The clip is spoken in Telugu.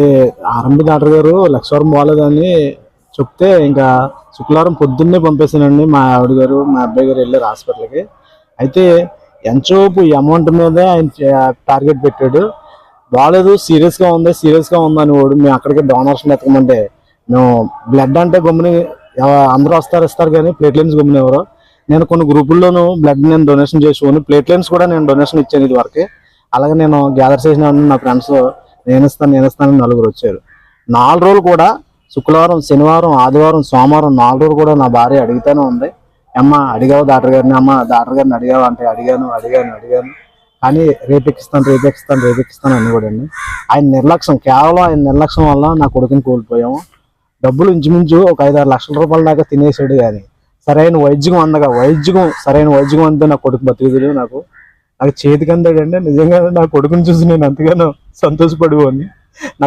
ఏ ఆర్ఎంపీ డాక్టర్ గారు లక్షవరం బాగాలేదని చెప్తే ఇంకా శుక్రవారం పొద్దున్నే పంపేశానండి. మా ఆవిడ గారు మా అబ్బాయి గారు వెళ్ళారు హాస్పిటల్కి. అయితే ఎంతోపు ఈ అమౌంట్ మీదే ఆయన టార్గెట్ పెట్టాడు. బాగాలేదు, సీరియస్గా ఉందని వాడు మేము అక్కడికి డోనర్స్ ఎత్తకమంటే మేము బ్లడ్ అంటే గమ్ముని అందరూ ఇస్తారు కానీ ప్లేట్లెన్స్ గమ్ముని ఎవరు. నేను కొన్ని గ్రూపుల్లోనూ బ్లడ్ నేను డొనేషన్ చేసుకుని ప్లేట్లెన్స్ కూడా నేను డొనేషన్ ఇచ్చాను ఇది వరకు. అలాగే నేను గ్యాదర్ చేసిన నా ఫ్రెండ్స్ నేను ఇస్తాను నలుగురు వచ్చారు. 4 రోజులు కూడా శుక్రవారం, శనివారం, ఆదివారం, సోమవారం 4 రోజులు కూడా నా భార్య అడుగుతూనే ఉంది. అమ్మ అడిగావు డాక్టర్ గారిని, అమ్మ డాక్టర్ గారిని అడిగావు అంటే అడిగాను కానీ రేపెక్కిస్తాను అని కూడా అండి. కేవలం ఆయన నిర్లక్ష్యం వల్ల నా కొడుకుని కోల్పోయాము. డబ్బులు ఇంచుమించు ఒక 5-6 లక్షల రూపాయల దాకా తినేసాడు. కానీ సరైన వైద్యం అంతే నా కొడుకు బతికిదులు. నాకు చేతికి అందాడంటే నిజంగా నా కొడుకుని చూసి నేను ఎంతగానో సంతోషపడేవాడిని.